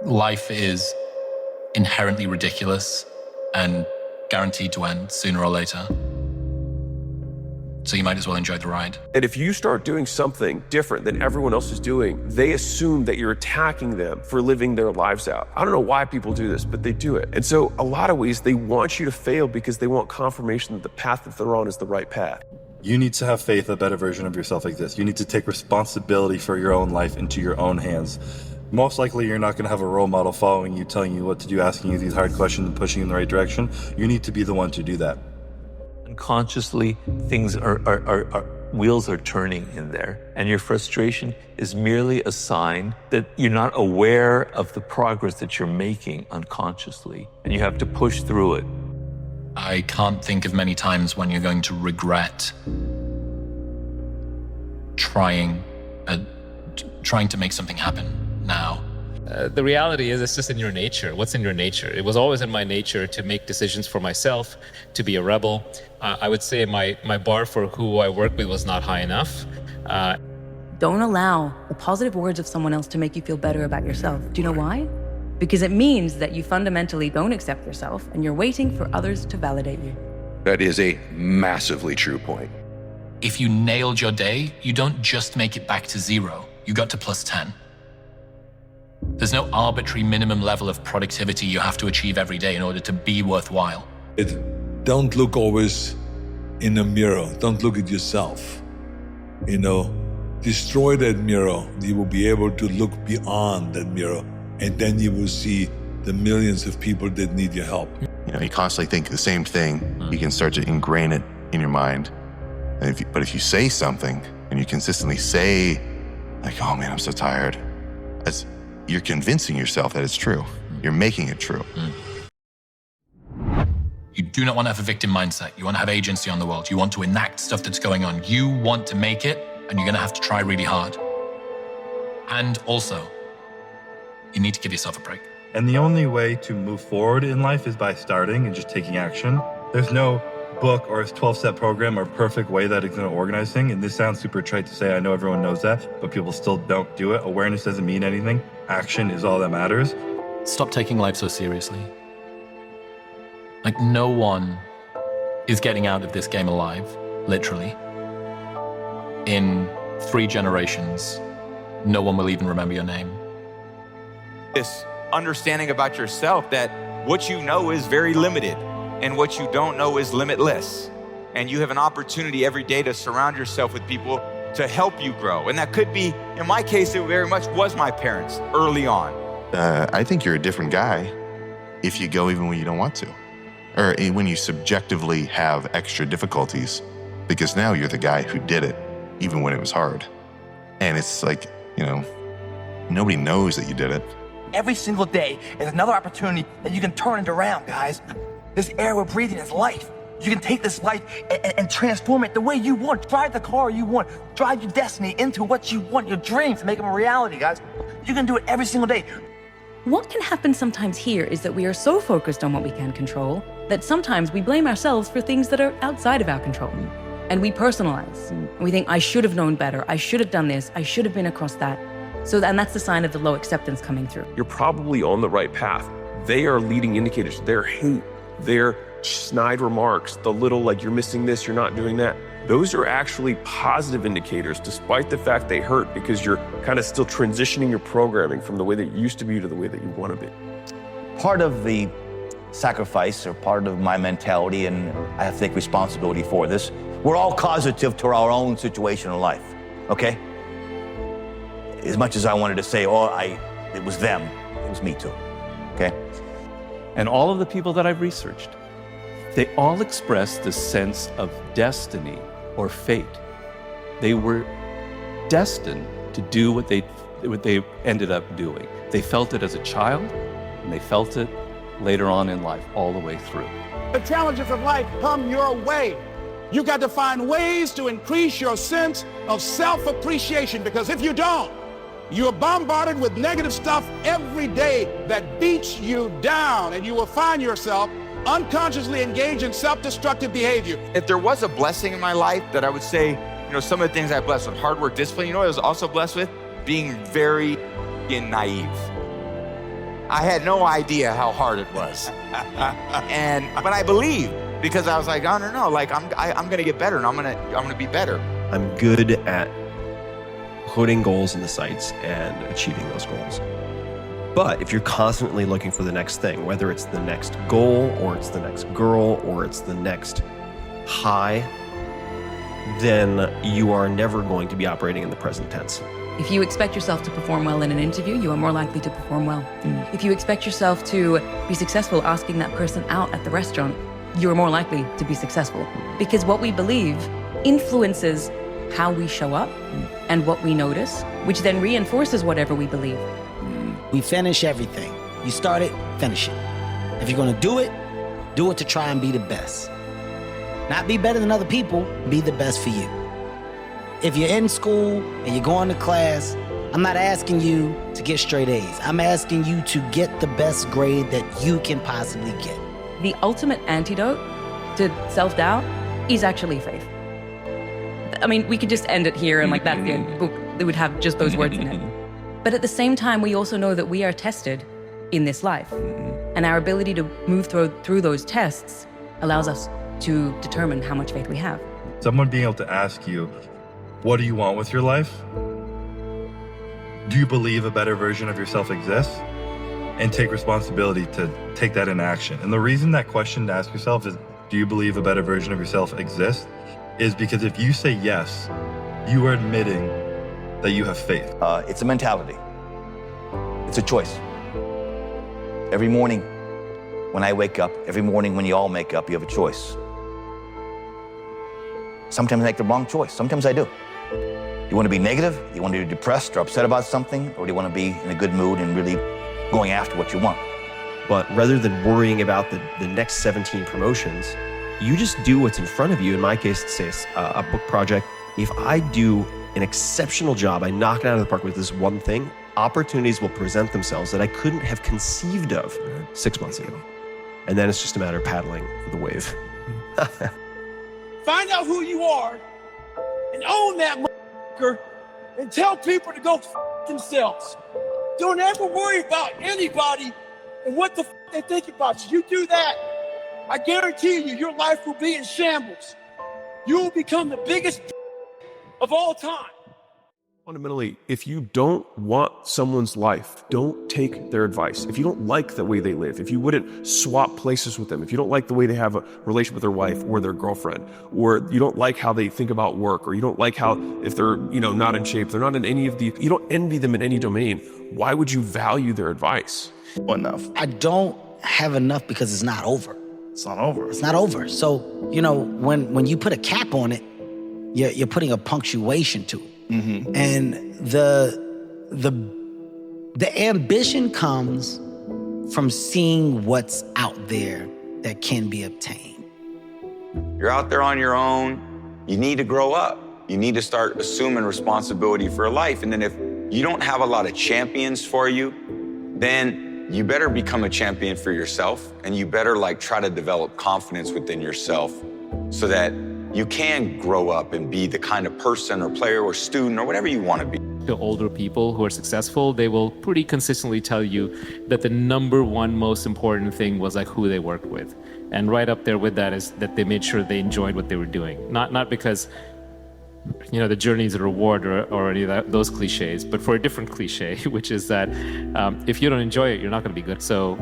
Life is inherently ridiculous and guaranteed to end sooner or later. So you might as well enjoy the ride. And if you start doing something different than everyone else is doing, they assume that you're attacking them for living their lives out. I don't know why people do this, but they do it. And so a lot of ways they want you to fail because they want confirmation that the path that they're on is the right path. You need to have faith a better version of yourself exists. You need to take responsibility for your own life into your own hands. Most likely you're not going to have a role model following you, telling you what to do, asking you these hard questions and pushing you in the right direction. You need to be the one to do that. Unconsciously, things wheels are turning in there, and your frustration is merely a sign that you're not aware of the progress that you're making unconsciously, and you have to push through it. I can't think of many times when you're going to regret trying to make something happen now. The reality is it's just in your nature. What's in your nature? It was always in my nature to make decisions for myself, to be a rebel. I would say my bar for who I work with was not high enough. Don't allow the positive words of someone else to make you feel better about yourself. Do you know why? Because it means that you fundamentally don't accept yourself and you're waiting for others to validate you. That is a massively true point. If you nailed your day, you don't just make it back to 0. You got to +10. There's no arbitrary minimum level of productivity you have to achieve every day in order to be worthwhile. Don't look always in a mirror. Don't look at yourself. Destroy that mirror. You will be able to look beyond that mirror, and then you will see the millions of people that need your help. You constantly think the same thing. You can start to ingrain it in your mind. But if you say something and you consistently say, like, oh man, I'm so tired, you're convincing yourself that it's true. You're making it true. You do not want to have a victim mindset. You want to have agency on the world. You want to enact stuff that's going on. You want to make it, and you're going to have to try really hard. And also, you need to give yourself a break. And the only way to move forward in life is by starting and just taking action. There's no book or a 12-step program or perfect way that is going to organize things. And this sounds super trite to say. I know everyone knows that, but people still don't do it. Awareness doesn't mean anything. Action is all that matters. Stop taking life so seriously. Like, no one is getting out of this game alive, literally. In 3 generations, no one will even remember your name. This understanding about yourself that what you know is very limited and what you don't know is limitless. And you have an opportunity every day to surround yourself with people to help you grow. And that could be, in my case, it very much was my parents early on. I think you're a different guy if you go even when you don't want to, or when you subjectively have extra difficulties, because now you're the guy who did it even when it was hard. And it's like, nobody knows that you did it. Every single day is another opportunity that you can turn it around, guys. This air we're breathing is life. You can take this life and transform it the way you want. Drive the car you want. Drive your destiny into what you want, your dreams, make them a reality, guys. You can do it every single day. What can happen sometimes here is that we are so focused on what we can control that sometimes we blame ourselves for things that are outside of our control. And we personalize. And we think, I should have known better. I should have done this. I should have been across that. And that's the sign of the low acceptance coming through. You're probably on the right path. They are leading indicators. Their hate, their snide remarks, the little like you're missing this, you're not doing that. Those are actually positive indicators, despite the fact they hurt, because you're kind of still transitioning your programming from the way that it used to be to the way that you want to be. Part of the sacrifice, or part of my mentality, and I have to take responsibility for this, we're all causative to our own situation in life, okay? As much as I wanted to say, it was them, it was me too, okay? And all of the people that I've researched, they all express this sense of destiny or fate. They were destined to do what they ended up doing. They felt it as a child, and they felt it later on in life, all the way through. The challenges of life come your way. You got to find ways to increase your sense of self-appreciation, because if you don't, you're bombarded with negative stuff every day that beats you down, and you will find yourself unconsciously engaged in self-destructive behavior. If there was a blessing in my life that I would say, some of the things I blessed with, hard work, discipline, what I was also blessed with? Being very naive. I had no idea how hard it was. But I believed, because I was like, I don't know, like I'm gonna get better, and I'm gonna be better. I'm good at putting goals in the sights and achieving those goals. But if you're constantly looking for the next thing, whether it's the next goal or it's the next girl or it's the next high, then you are never going to be operating in the present tense. If you expect yourself to perform well in an interview, you are more likely to perform well. If you expect yourself to be successful asking that person out at the restaurant, you're more likely to be successful. Because what we believe influences how we show up and what we notice, which then reinforces whatever we believe. We finish everything. You start it, finish it. If you're gonna do it to try and be the best. Not be better than other people, be the best for you. If you're in school and you're going to class, I'm not asking you to get straight A's. I'm asking you to get the best grade that you can possibly get. The ultimate antidote to self-doubt is actually faith. I mean, we could just end it here and like that's the book that would have just those words in it. But at the same time, we also know that we are tested in this life. And our ability to move through those tests allows us to determine how much faith we have. Someone being able to ask you, what do you want with your life? Do you believe a better version of yourself exists? And take responsibility to take that in action. And the reason that question to ask yourself is, do you believe a better version of yourself exists? Is because if you say yes, you are admitting that you have faith. It's a mentality. It's a choice. Every morning when I wake up, every morning when you all wake up, you have a choice. Sometimes I make the wrong choice. Sometimes I do. You want to be negative? You want to be depressed or upset about something? Or do you want to be in a good mood and really going after what you want? But rather than worrying about the next 17 promotions, you just do what's in front of you. In my case, it's say a book project. If I do an exceptional job, I knock it out of the park with this one thing, opportunities will present themselves that I couldn't have conceived of 6 months ago. And then it's just a matter of paddling for the wave. Find out who you are and own that motherfucker and tell people to go f themselves. Don't ever worry about anybody and what the f they think about you. You do that, I guarantee you, your life will be in shambles. You will become the biggest of all time. Fundamentally, if you don't want someone's life, don't take their advice. If you don't like the way they live, if you wouldn't swap places with them, if you don't like the way they have a relationship with their wife or their girlfriend, or you don't like how they think about work, or you don't like how, if they're, not in shape, they're not in any of the, you don't envy them in any domain, why would you value their advice? Enough. I don't have enough because it's not over. It's not over. It's not over. So, when you put a cap on it, you're putting a punctuation to it. Mm-hmm. And the ambition comes from seeing what's out there that can be obtained. You're out there on your own. You need to grow up. You need to start assuming responsibility for life. And then if you don't have a lot of champions for you, then you better become a champion for yourself, and you better try to develop confidence within yourself so that you can grow up and be the kind of person or player or student or whatever you want to be. The older people who are successful, they will pretty consistently tell you that the number one most important thing was who they worked with. And right up there with that is that they made sure they enjoyed what they were doing. Not because the journey is a reward or any of those cliches, but for a different cliche, which is that if you don't enjoy it, you're not going to be good. So,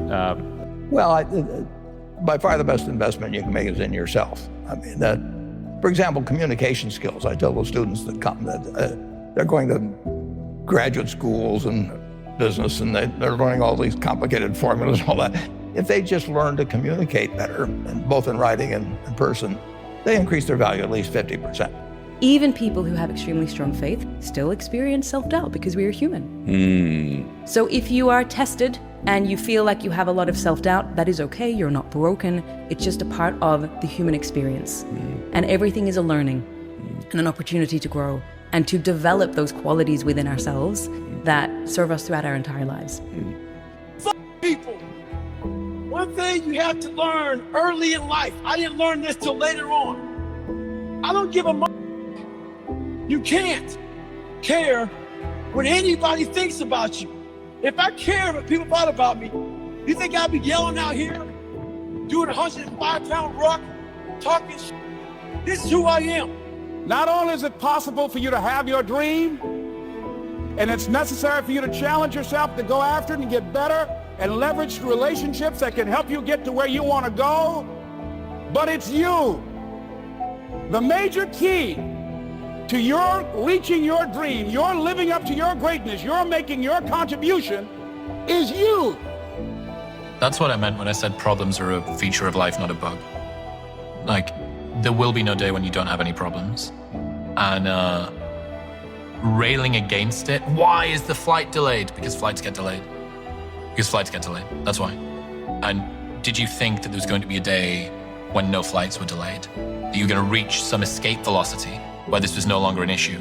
by far the best investment you can make is in yourself. I mean, for example, communication skills. I tell those students that come that they're going to graduate schools and business, and they're learning all these complicated formulas and all that. If they just learn to communicate better, and both in writing and in person, they increase their value at least 50%. Even people who have extremely strong faith still experience self-doubt because we are human. So if you are tested and you feel like you have a lot of self-doubt, that is okay. You're not broken. It's just a part of the human experience. And everything is a learning and an opportunity to grow and to develop those qualities within ourselves that serve us throughout our entire lives. Fuck people. One thing you have to learn early in life. I didn't learn this till later on. I don't give a You can't care what anybody thinks about you. If I cared what people thought about me, you think I'd be yelling out here, doing a 105-pound rock, talking shit? This is who I am. Not only is it possible for you to have your dream, and it's necessary for you to challenge yourself to go after it and get better and leverage relationships that can help you get to where you want to go, but it's you. The major key to your reaching your dream, your living up to your greatness, your making your contribution is you. That's what I meant when I said problems are a feature of life, not a bug. Like, there will be no day when you don't have any problems. And railing against it, why is the flight delayed? Because flights get delayed. Because flights get delayed, that's why. And did you think that there was going to be a day when no flights were delayed? That you were going to reach some escape velocity where this was no longer an issue?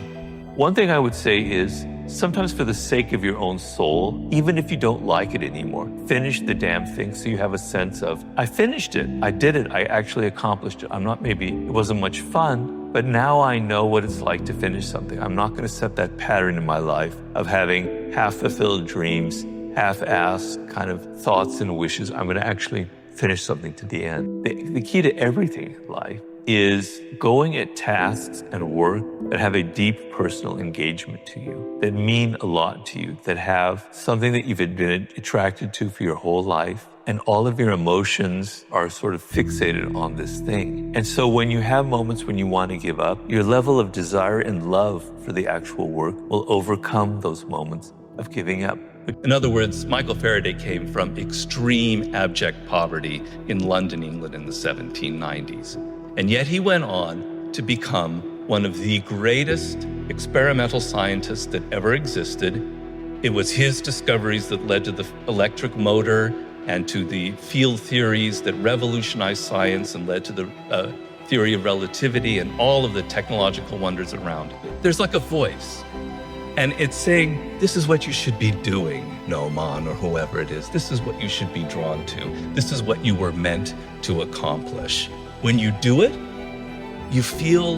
One thing I would say is, sometimes for the sake of your own soul, even if you don't like it anymore, finish the damn thing so you have a sense of, I finished it, I did it, I actually accomplished it. It wasn't much fun, but now I know what it's like to finish something. I'm not going to set that pattern in my life of having half-fulfilled dreams, half-assed kind of thoughts and wishes. I'm going to actually finish something to the end. The key to everything in life is going at tasks and work that have a deep personal engagement to you, that mean a lot to you, that have something that you've been attracted to for your whole life, and all of your emotions are sort of fixated on this thing. And so when you have moments when you want to give up, your level of desire and love for the actual work will overcome those moments of giving up. In other words, Michael Faraday came from extreme abject poverty in London, England in the 1790s. And yet he went on to become one of the greatest experimental scientists that ever existed. It was his discoveries that led to the electric motor and to the field theories that revolutionized science and led to the theory of relativity and all of the technological wonders around it. There's like a voice. And it's saying, this is what you should be doing, Noman, or whoever it is. This is what you should be drawn to. This is what you were meant to accomplish. When you do it, you feel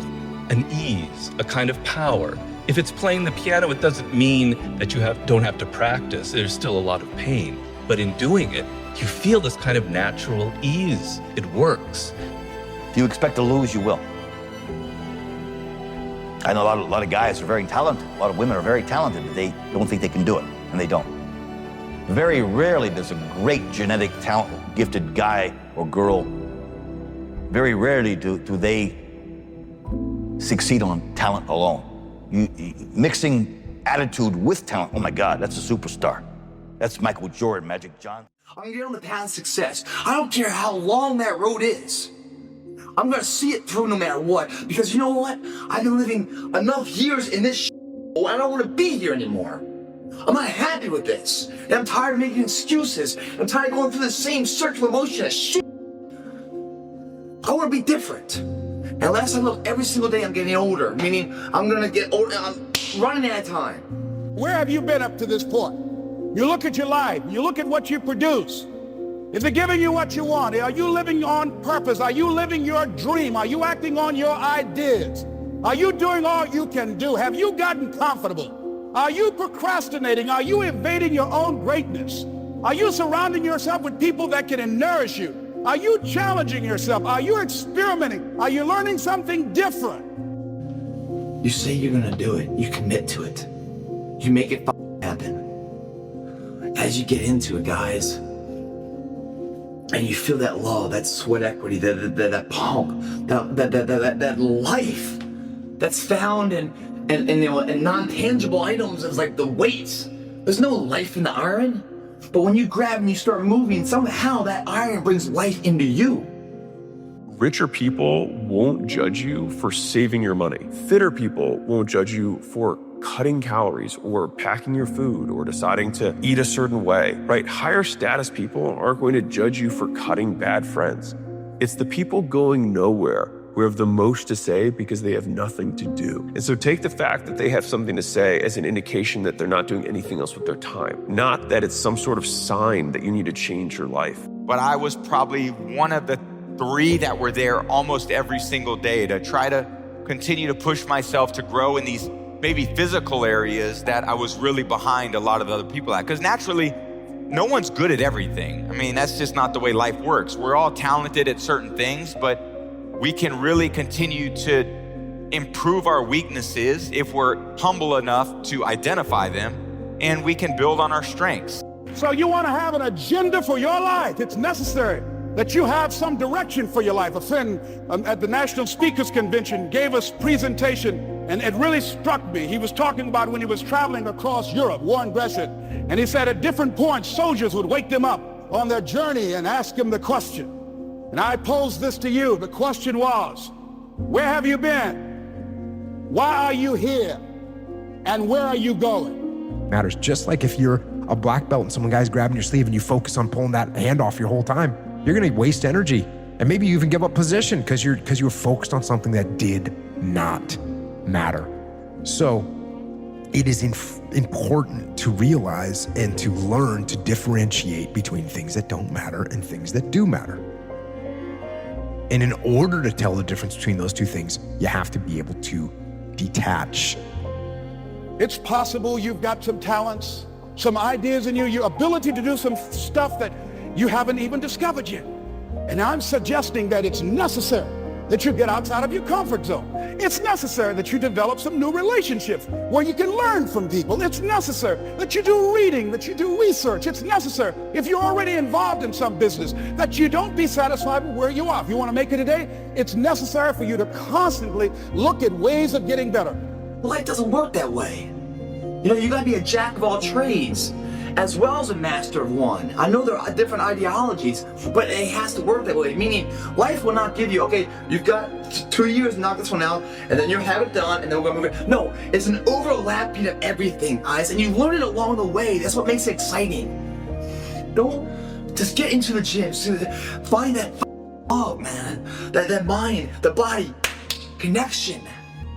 an ease, a kind of power. If it's playing the piano, it doesn't mean that you don't have to practice. There's still a lot of pain. But in doing it, you feel this kind of natural ease. It works. If you expect to lose, you will. I know a lot of guys are very talented. A lot of women are very talented, but they don't think they can do it, and they don't. Very rarely there's a great genetic talent, gifted guy or girl. Very rarely do they succeed on talent alone. Mixing attitude with talent, oh my God, that's a superstar. That's Michael Jordan, Magic Johnson. I'm gonna get on the path of success. I don't care how long that road is. I'm gonna see it through no matter what, because you know what? I've been living enough years in this shit, I don't wanna be here anymore. I'm not happy with this. And I'm tired of making excuses. I'm tired of going through the same circular motion of shit. I wanna be different. And last I look, every single day I'm getting older, meaning I'm gonna get older, I'm running out of time. Where have you been up to this point? You look at your life, you look at what you produce. Is it giving you what you want? Are you living on purpose? Are you living your dream? Are you acting on your ideas? Are you doing all you can do? Have you gotten comfortable? Are you procrastinating? Are you evading your own greatness? Are you surrounding yourself with people that can nourish you? Are you challenging yourself? Are you experimenting? Are you learning something different? You say you're gonna do it. You commit to it. You make it happen. As you get into it, guys, and you feel that love, that sweat equity, that pump, that life that's found in non-tangible items as like the weights. There's no life in the iron, but when you grab and you start moving, somehow that iron brings life into you. Richer people won't judge you for saving your money. Fitter people won't judge you for cutting calories or packing your food or deciding to eat a certain way, right? Higher status people aren't going to judge you for cutting bad friends. It's the people going nowhere who have the most to say because they have nothing to do. And so take the fact that they have something to say as an indication that they're not doing anything else with their time, not that it's some sort of sign that you need to change your life. But I was probably one of the 3 that were there almost every single day to try to continue to push myself to grow in these maybe physical areas that I was really behind a lot of other people at. Because naturally, no one's good at everything. I mean, that's just not the way life works. We're all talented at certain things, but we can really continue to improve our weaknesses if we're humble enough to identify them, and we can build on our strengths. So you want to have an agenda for your life. It's necessary that you have some direction for your life. A friend at the National Speakers Convention gave us presentation, and it really struck me. He was talking about when he was traveling across Europe, war and aggression, and he said at different points, soldiers would wake them up on their journey and ask them the question. And I posed this to you. The question was, where have you been? Why are you here? And where are you going? Matters. Just like if you're a black belt and some guy's grabbing your sleeve and you focus on pulling that hand off your whole time, you're going to waste energy. And maybe you even give up position because you were focused on something that did not matter. So it is important to realize and to learn to differentiate between things that don't matter and things that do matter. And in order to tell the difference between those two things, you have to be able to detach. It's possible you've got some talents, some ideas in you, your ability to do some stuff that you haven't even discovered yet. And I'm suggesting that it's necessary that you get outside of your comfort zone. It's necessary that you develop some new relationships where you can learn from people. It's necessary that you do reading, that you do research. It's necessary, if you're already involved in some business, that you don't be satisfied with where you are. If you want to make it today, it's necessary for you to constantly look at ways of getting better. Life doesn't work that way. You know, you gotta be a jack of all trades as well as a master of one. I know there are different ideologies, but it has to work that way. Meaning, life will not give you, okay, you've got 2 years to knock this one out, and then you have it done, and then we're gonna move it. No, it's an overlapping of everything, guys, and you learn it along the way. That's what makes it exciting. Don't just get into the gym, find that love, man, that mind, the body, connection.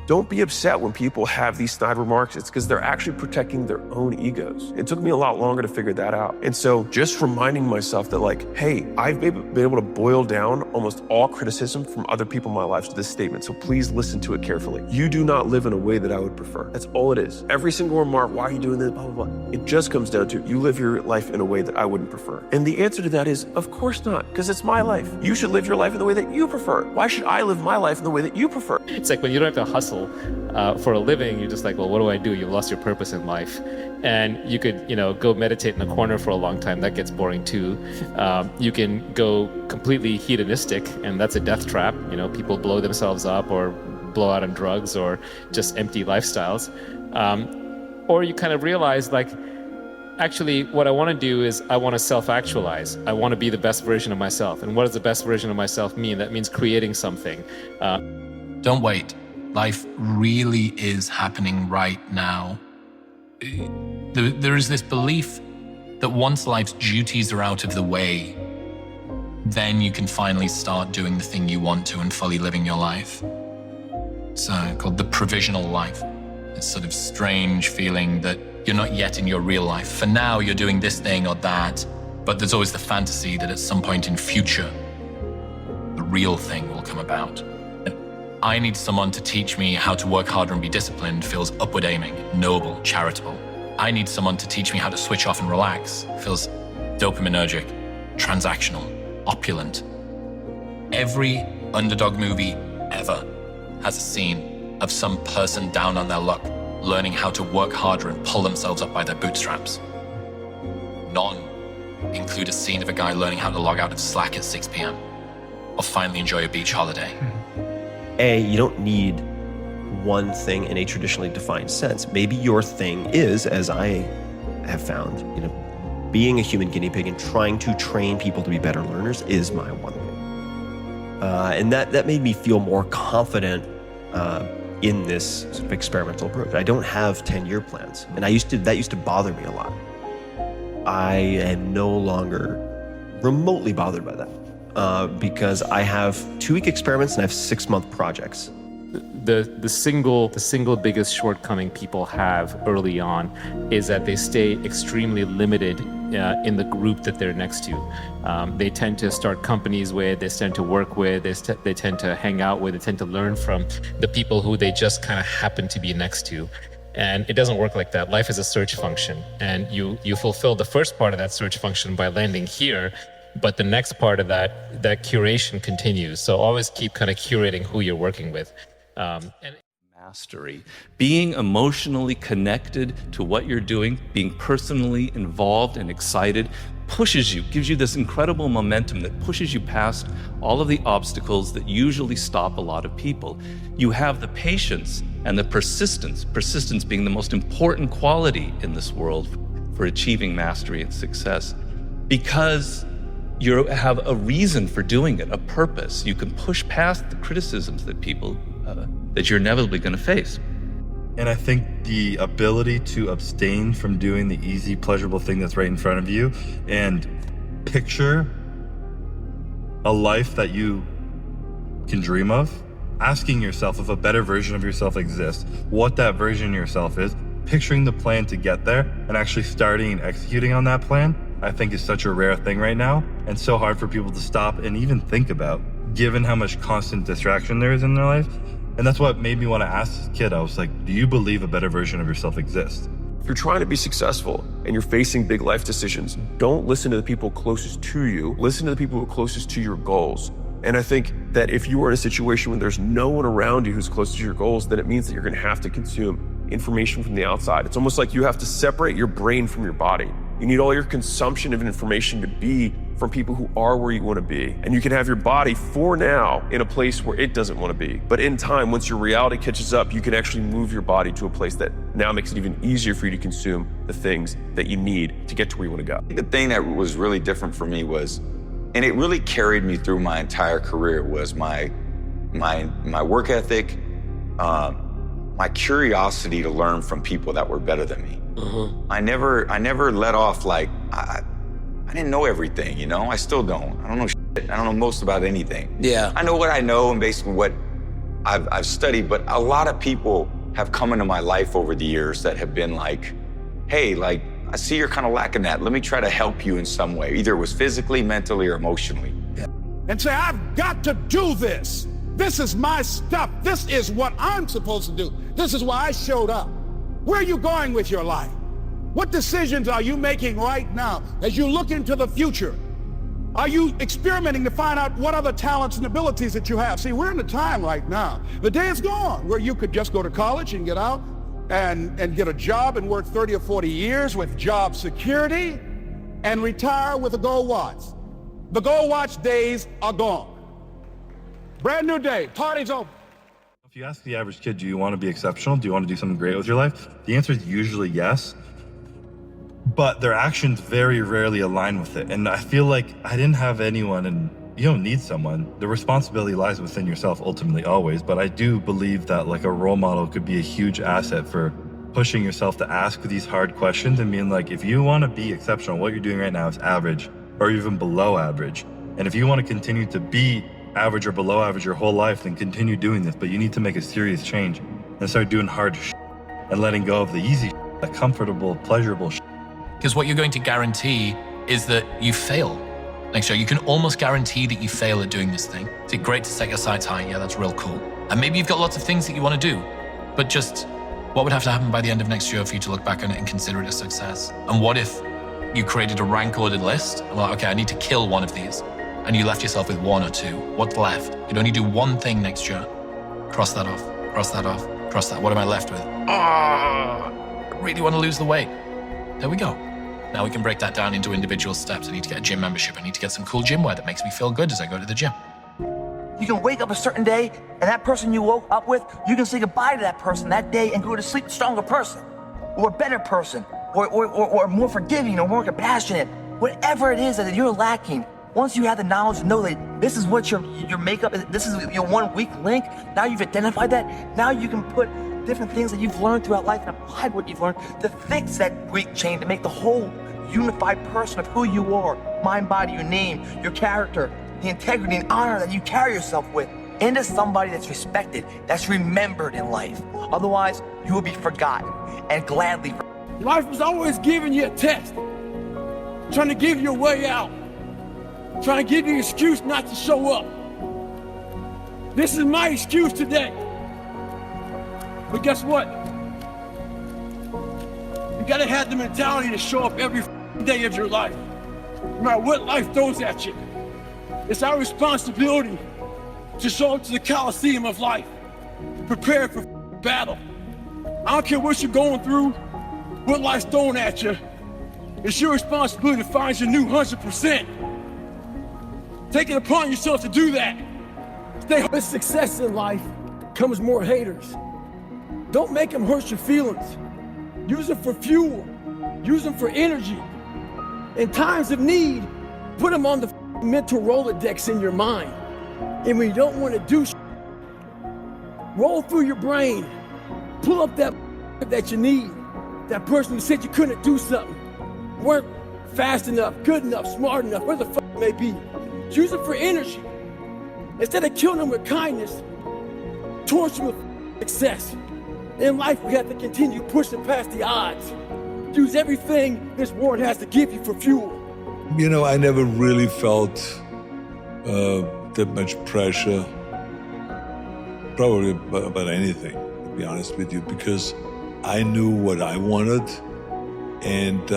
Don't be upset when people have these snide remarks. It's because they're actually protecting their own egos. It took me a lot longer to figure that out. And so just reminding myself that like, hey, I've been able to boil down almost all criticism from other people in my life to this statement. So please listen to it carefully. You do not live in a way that I would prefer. That's all it is. Every single remark, why are you doing this, blah, blah, blah. It just comes down to you live your life in a way that I wouldn't prefer. And the answer to that is, of course not, because it's my life. You should live your life in the way that you prefer. Why should I live my life in the way that you prefer? It's like when you don't have to hustle for a living, you're just like, well, what do? You've lost your purpose in life. And you could, go meditate in a corner for a long time. That gets boring too. You can go completely hedonistic, and that's a death trap. People blow themselves up or blow out on drugs or just empty lifestyles. Or you kind of realize like, actually, what I want to do is I want to self-actualize. I want to be the best version of myself. And what does the best version of myself mean? That means creating something. Don't wait. Life really is happening right now. There is this belief that once life's duties are out of the way, then you can finally start doing the thing you want to and fully living your life. It's called the provisional life. It's sort of strange feeling that you're not yet in your real life. For now, you're doing this thing or that, but there's always the fantasy that at some point in future, the real thing will come about. I need someone to teach me how to work harder and be disciplined feels upward aiming, noble, charitable. I need someone to teach me how to switch off and relax feels dopaminergic, transactional, opulent. Every underdog movie ever has a scene of some person down on their luck learning how to work harder and pull themselves up by their bootstraps. None include a scene of a guy learning how to log out of Slack at 6 p.m. or finally enjoy a beach holiday. You don't need one thing in a traditionally defined sense. Maybe your thing is, as I have found, being a human guinea pig and trying to train people to be better learners is my one thing. And that made me feel more confident in this sort of experimental approach. I don't have 10-year plans, and that used to bother me a lot. I am no longer remotely bothered by that. Because I have 2-week experiments and I have 6-month projects. the single biggest shortcoming people have early on is that they stay extremely limited in the group that they're next to. They tend to start companies with, they tend to work with, they tend to hang out with, they tend to learn from the people who they just kind of happen to be next to. And it doesn't work like that. Life is a search function, and you fulfill the first part of that search function by landing here, but the next part of that curation continues. So always keep kind of curating who you're working with. Mastery, being emotionally connected to what you're doing, being personally involved and excited, pushes you, gives you this incredible momentum that pushes you past all of the obstacles that usually stop a lot of people. You have the patience and the persistence being the most important quality in this world for achieving mastery and success, because you have a reason for doing it, a purpose. You can push past the criticisms that people that you're inevitably going to face. And I think the ability to abstain from doing the easy, pleasurable thing that's right in front of you and picture a life that you can dream of, asking yourself if a better version of yourself exists, what that version of yourself is, picturing the plan to get there, and actually starting and executing on that plan, I think is such a rare thing right now, and so hard for people to stop and even think about, given how much constant distraction there is in their life. And that's what made me want to ask this kid. I was like, do you believe a better version of yourself exists? If you're trying to be successful and you're facing big life decisions, don't listen to the people closest to you. Listen to the people who are closest to your goals. And I think that if you are in a situation where there's no one around you who's close to your goals, then it means that you're going to have to consume information from the outside. It's almost like you have to separate your brain from your body. You need all your consumption of information to be from people who are where you want to be. And you can have your body for now in a place where it doesn't want to be. But in time, once your reality catches up, you can actually move your body to a place that now makes it even easier for you to consume the things that you need to get to where you want to go. The thing that was really different for me was, and it really carried me through my entire career, was my work ethic, my curiosity to learn from people that were better than me. I never let off like, I didn't know everything, you know? I still don't. I don't know shit. I don't know most about anything. Yeah. I know what I know and basically what I've studied, but a lot of people have come into my life over the years that have been like, hey, like, I see you're kind of lacking that. Let me try to help you in some way. Either it was physically, mentally, or emotionally. And say, I've got to do this. This is my stuff. This is what I'm supposed to do. This is why I showed up. Where are you going with your life? What decisions are you making right now as you look into the future? Are you experimenting to find out what other talents and abilities that you have? See, we're in a time right now. The day is gone where you could just go to college and get out and get a job and work 30 or 40 years with job security and retire with a gold watch. The gold watch days are gone. Brand new day, party's over. If you ask the average kid, do you want to be exceptional? Do you want to do something great with your life? The answer is usually yes. But their actions very rarely align with it. And I feel like I didn't have anyone, and you don't need someone. The responsibility lies within yourself ultimately, always. But I do believe that like a role model could be a huge asset for pushing yourself to ask these hard questions and being like, if you want to be exceptional, what you're doing right now is average or even below average. And if you want to continue to be average or below average your whole life, then continue doing this. But you need to make a serious change and start doing hard shit and letting go of the easy shit, the comfortable, pleasurable shit. Because what you're going to guarantee is that you fail next year. You can almost guarantee that you fail at doing this thing. Is it great to set your sights high? Yeah, that's real cool. And maybe you've got lots of things that you want to do, but just what would have to happen by the end of next year for you to look back on it and consider it a success? And what if you created a rank ordered list? And like, okay, I need to kill one of these. And you left yourself with one or two. What's left? You'd only do one thing next year. Cross that off, cross that off, cross that. What am I left with? I really want to lose the weight. There we go. Now we can break that down into individual steps. I need to get a gym membership. I need to get some cool gym wear that makes me feel good as I go to the gym. You can wake up a certain day, and that person you woke up with, you can say goodbye to that person that day and go to sleep a stronger person, or a better person, or more forgiving, or more compassionate. Whatever it is that you're lacking, once you have the knowledge to know that this is what your makeup is, this is your one weak link, now you've identified that, now you can put different things that you've learned throughout life and apply what you've learned to fix that weak chain, to make the whole unified person of who you are, mind, body, your name, your character, the integrity and honor that you carry yourself with, into somebody that's respected, that's remembered in life. Otherwise, you will be forgotten and gladly forgotten. Life was always giving you a test, trying to give you a way out, trying to give you an excuse not to show up. This is my excuse today. But guess what? You gotta have the mentality to show up every day of your life, no matter what life throws at you. It's our responsibility to show up to the Coliseum of life, prepare for battle. I don't care what you're going through, what life's throwing at you. It's your responsibility to find your new 100%. Take it upon yourself to do that. Stay with success in life comes more haters. Don't make them hurt your feelings. Use them for fuel. Use them for energy. In times of need, put them on the mental Rolodex in your mind. And when you don't want to do roll through your brain, pull up that that you need. That person who said you couldn't do something, weren't fast enough, good enough, smart enough, where the fuck it may be. Use it for energy. Instead of killing them with kindness, torture with success. In life, we have to continue pushing past the odds. Use everything this world has to give you for fuel. You know, I never really felt that much pressure, probably about anything, to be honest with you, because I knew what I wanted, and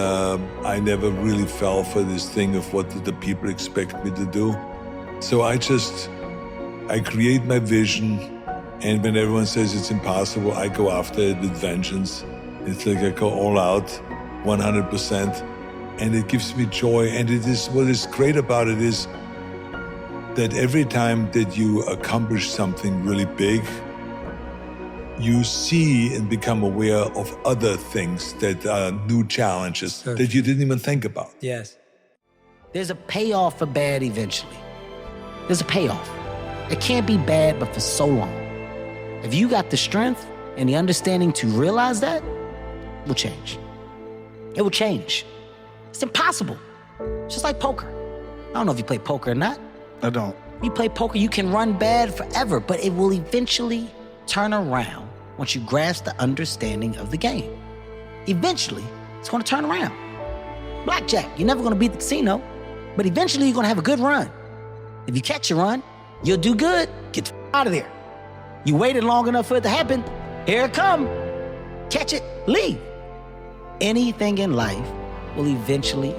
I never really fell for this thing of what the people expect me to do. So I create my vision, and when everyone says it's impossible, I go after it with vengeance. It's like I go all out, 100%, and it gives me joy. And it is what is great about it is that every time that you accomplish something really big, you see and become aware of other things that are new challenges that you didn't even think about. Yes. There's a payoff for bad eventually. There's a payoff. It can't be bad, but for so long. If you got the strength and the understanding to realize that, it will change. It will change. It's impossible. It's just like poker. I don't know if you play poker or not. I don't. You play poker, you can run bad forever, but it will eventually turn around once you grasp the understanding of the game. Eventually, it's gonna turn around. Blackjack, you're never gonna beat the casino, but eventually you're gonna have a good run. If you catch a run, you'll do good. Get the out of there. You waited long enough for it to happen. Here it come. Catch it, leave. Anything in life will eventually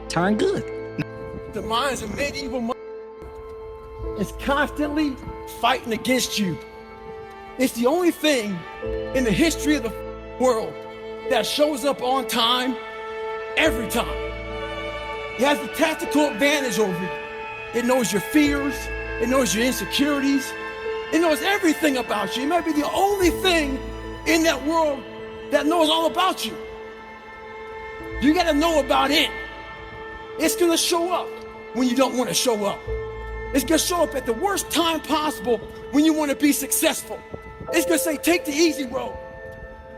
turn good. The minds of medieval is constantly fighting against you. It's the only thing in the history of the world that shows up on time every time. It has the tactical advantage over you. It knows your fears. It knows your insecurities. It knows everything about you. It might be the only thing in that world that knows all about you. You gotta know about it. It's gonna show up when you don't wanna show up. It's gonna show up at the worst time possible when you wanna be successful. It's gonna say, take the easy road.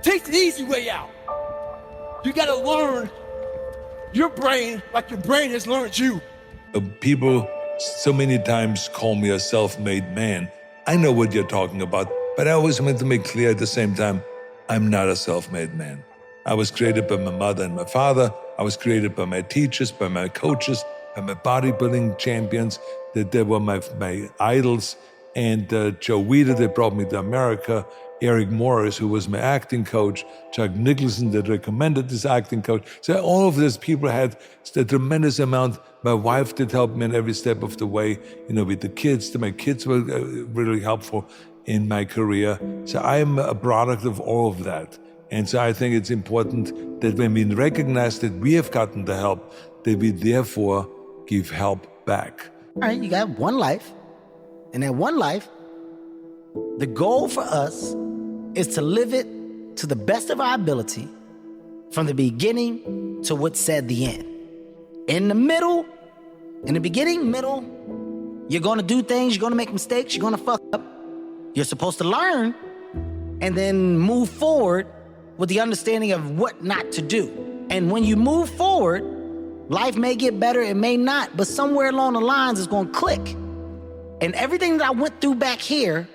Take the easy way out. You gotta learn your brain like your brain has learned you. People so many times call me a self-made man. I know what you're talking about, but I always want to make clear at the same time, I'm not a self-made man. I was created by my mother and my father. I was created by my teachers, by my coaches, by my bodybuilding champions. That they were my idols. And Joe Weider, that brought me to America. Eric Morris, who was my acting coach. Chuck Nicholson, that recommended this acting coach. So all of these people had a tremendous amount. My wife did help me in every step of the way, with the kids. My kids were really helpful in my career. So I am a product of all of that. And so I think it's important that when we recognize that we have gotten the help, that we therefore give help back. All right, you got one life. And that one life, the goal for us is to live it to the best of our ability from the beginning to what's said the end. In the middle, in the beginning, middle, you're gonna do things, you're gonna make mistakes, you're gonna fuck up. You're supposed to learn and then move forward with the understanding of what not to do. And when you move forward, life may get better, it may not, but somewhere along the lines it's gonna click. And everything that I went through back here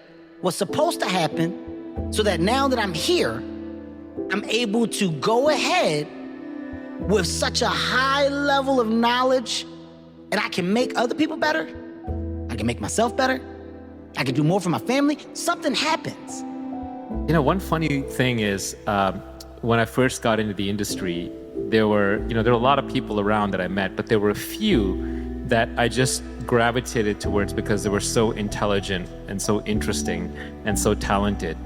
was supposed to happen so that now that I'm here, I'm able to go ahead with such a high level of knowledge, and I can make other people better. I can make myself better. I can do more for my family. Something happens. You know, one funny thing is when I first got into the industry, there were a lot of people around that I met, but there were a few that I just gravitated towards because they were so intelligent and so interesting and so talented.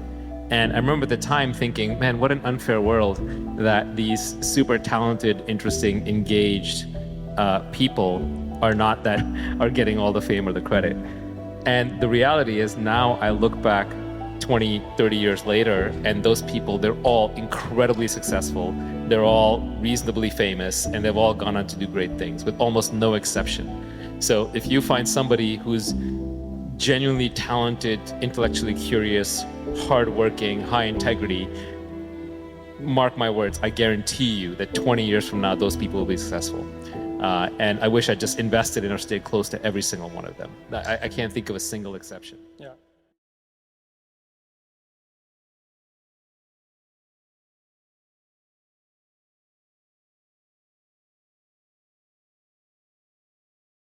And I remember at the time thinking, man, what an unfair world that these super talented, interesting, engaged people are getting all the fame or the credit. And the reality is now I look back 20, 30 years later, and those people, they're all incredibly successful. They're all reasonably famous, and they've all gone on to do great things with almost no exception. So if you find somebody who's genuinely talented, intellectually curious, hardworking, high integrity, mark my words, I guarantee you that 20 years from now, those people will be successful. And I wish I just invested in or stayed close to every single one of them. I can't think of a single exception. Yeah.